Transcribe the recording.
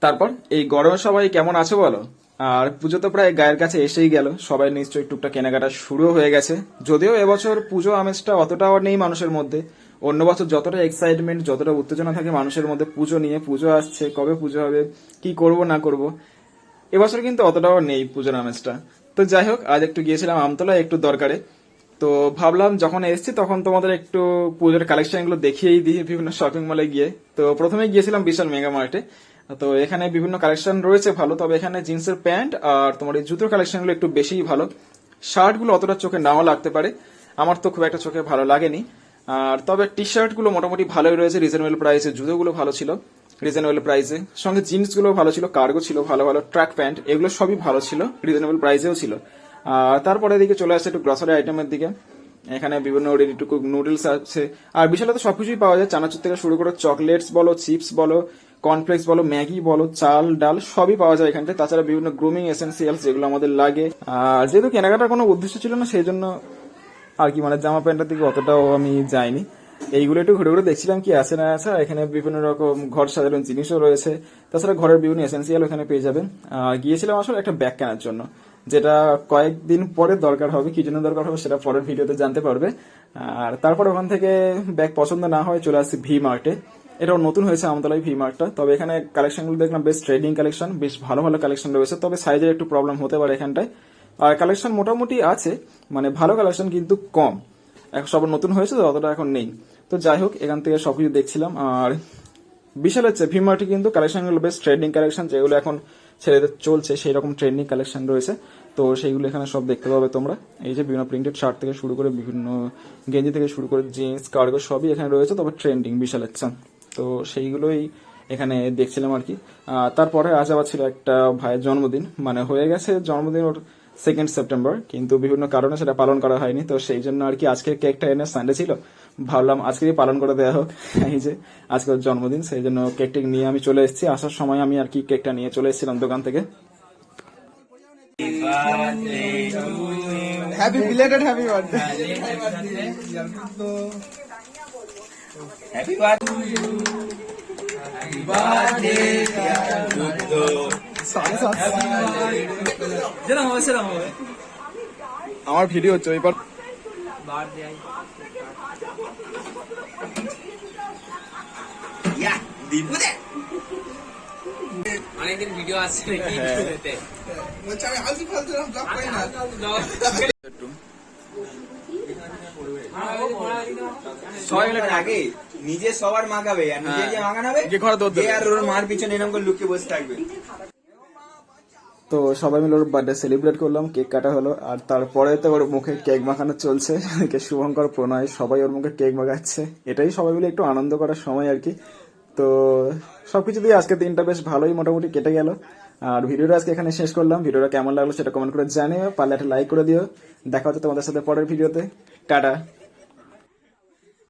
তারপর এই গরমে সবাই কেমন আছো বলো? আর পুজো তো প্রায় গায়ের কাছে এসেই গেল, সবাই নিশ্চয়ই টুকটাক কেনাকাটা শুরু হয়ে গেছে। যদিও এবছর পুজো আমেজটা অতটাও নেই মানুষের মধ্যে। অন্য বছর যতটা এক্সাইটমেন্ট, যতটা উত্তেজনা থাকে মানুষের মধ্যে পুজো নিয়ে, পুজো আসছে, কবে পুজো হবে, কি করব না করব, এবছর কিন্তু অতটাও নেই পুজোর আমেজটা। তো যাই হোক, আজ একটু গিয়েছিলাম আমতলায় একটু দরকারে। তো ভাবলাম যখন এসেছি তখন তোমাদের একটু পুজোর কালেকশন গুলো দেখিয়েই দিই বিভিন্ন শপিং মলে গিয়ে। তো প্রথমে গিয়েছিলাম বিশাল মেগা মার্টে। তো এখানে বিভিন্ন কালেকশন রয়েছে ভালো, তবে এখানে জিন্সের প্যান্ট আর তোমার এই জুতোর কালেকশন গুলো একটু বেশিই ভালো। শার্ট গুলো অতটা চোখে নাও লাগতে পারে, আমার তো খুব একটা চোখে ভালো লাগেনি। আর তবে টি শার্ট গুলো মোটামুটি ভালোই রয়েছে রিজনেবল প্রাইসে, জুতোগুলো ভালো ছিল রিজনেবল প্রাইসে, সঙ্গে জিন্স গুলো ভালো ছিল, কার্গো ছিল ভালো ভালো, ট্র্যাক প্যান্ট এগুলো সবই ভালো ছিল, রিজনেবল প্রাইসেও ছিল। আর তারপরে এদিকে চলে আসছে একটু গ্রসারি আইটেমের দিকে। এখানে বিভিন্ন রেডি টু কুক নুডলস আছে। আর বিশালে তো সবকিছুই পাওয়া যায়, চানাচুর থেকে শুরু করে চকলেটস বলো, চিপস বলো, কর্নফ্লেক্স বলো, ম্যাগি বলো, চাল ডাল সবই পাওয়া যায় এখানটায়। তাছাড়া বিভিন্ন গ্রুমিং এসেন্সিয়ালস যেগুলো আমাদের লাগে। আর যেহেতু কেনাকাটার কোনো উদ্দেশ্য ছিল না, সেই জন্য আর কি মানে জামা প্যান্টের দিকে অতটাও আমি যাইনি। এইগুলো একটু ঘুরে ঘুরে দেখছিলাম কি আছে না আছে। আর এখানে বিভিন্ন রকম ঘর সাজানোর জিনিসও রয়েছে। তাছাড়া ঘরের বিভিন্ন এসেন্সিয়াল এখানে পেয়ে যাবেন। গিয়েছিলাম আসলে একটা ব্যাগ কেনার জন্য, যেটা কয়েকদিন পরে দরকার হবে, কি জন্য দরকার হবে সেটা পরের ভিডিওতে জানতে পারবে। আর তারপর ওখান থেকে ব্যাগ পছন্দ না হয় চলে আসছি ভি মার্টে। এটাও নতুন হয়েছে আমতলায় ভি মার্টটা। তবে এখানে কালেকশনগুলো দেখলাম বেশ ট্রেডিং কালেকশন, বেশ ভালো ভালো কালেকশন রয়েছে, তবে সাইজের একটু প্রবলেম হতে পারে এখানটায়। আর কালেকশন মোটামুটি আছে, মানে ভালো কালেকশন কিন্তু কম। এখন সব নতুন হয়েছে তো অতটা এখন নেই। তো যাই হোক, এখান থেকে সবকিছু দেখছিলাম। আর বিশাল হচ্ছে ভি মার্টে কিন্তু কালেকশনগুলো বেশ ট্রেন্ডিং কালেকশন, যেগুলো এখন ছেলেদের চলছে সেই রকম ট্রেন্ডিং কালেকশন রয়েছে। তো সেইগুলো এখানে সব দেখতে পাবে তোমরা। এই যে বিভিন্ন প্রিন্টেড শার্ট থেকে শুরু করে বিভিন্ন গেঞ্জি থেকে শুরু করে জিন্স কার্গো সবই এখানে রয়েছে, তবে ট্রেন্ডিং বিশাল হচ্ছে। তো সেইগুলোই এখানে দেখছিলাম আর কি। তারপরে আজ আবার ছিল একটা ভাইয়ের জন্মদিন, মানে হয়ে গেছে জন্মদিন ওর 2 সেপ্টেম্বর, কিন্তু বিভিন্ন কারণে সেটা পালন করা হয়নি। তো সেই জন্য আর কি আজকে কেকটা এনে, সানডে ছিল, ভাবলাম আজকেই পালন করে দেওয়া হোক। এই যে আজকে ওর জন্মদিন, সেই জন্য কেকটা নিয়ে আমি চলে এসেছি। আসার সময় আমি আর কি কেকটা নিয়ে চলে এসেছিলাম দোকান থেকে। Happy belated happy birthday. Happy birthday আমার ভিডিও হচ্ছে ওই পর। অনেকদিন ভিডিও আসছে নাকি? আমি আলতু ফালতু ব্লগ করি না। সবাই মিলে আগে নিজে সবার মাগাবে, আর নিজে যে মাগানাবে আর ওর মার পিছনে এরকম করে লুকিয়ে বসে থাকবে। তো সবাই মিলে ওর বার্থডে সেলিব্রেট করলাম, কেক কাটা হলো। আর তারপরে তো ওর মুখে কেক মাখানো চলছে, শুভঙ্কর প্রণয় সবাই ওর মুখে কেক মাখাচ্ছে। এটাই সবাই মিলে একটু আনন্দ করার সময় আর কি। তো সবকিছু দিয়ে আজকে দিনটা বেশ ভালোই মোটামুটি কেটে গেল। আর ভিডিওটা আজকে এখানে শেষ করলাম। ভিডিওটা কেমন লাগলো সেটা কমেন্ট করে জানিও, পারলে একটা লাইক করে দিও। দেখা হচ্ছে তোমাদের সাথে পরের ভিডিওতে। টাটা।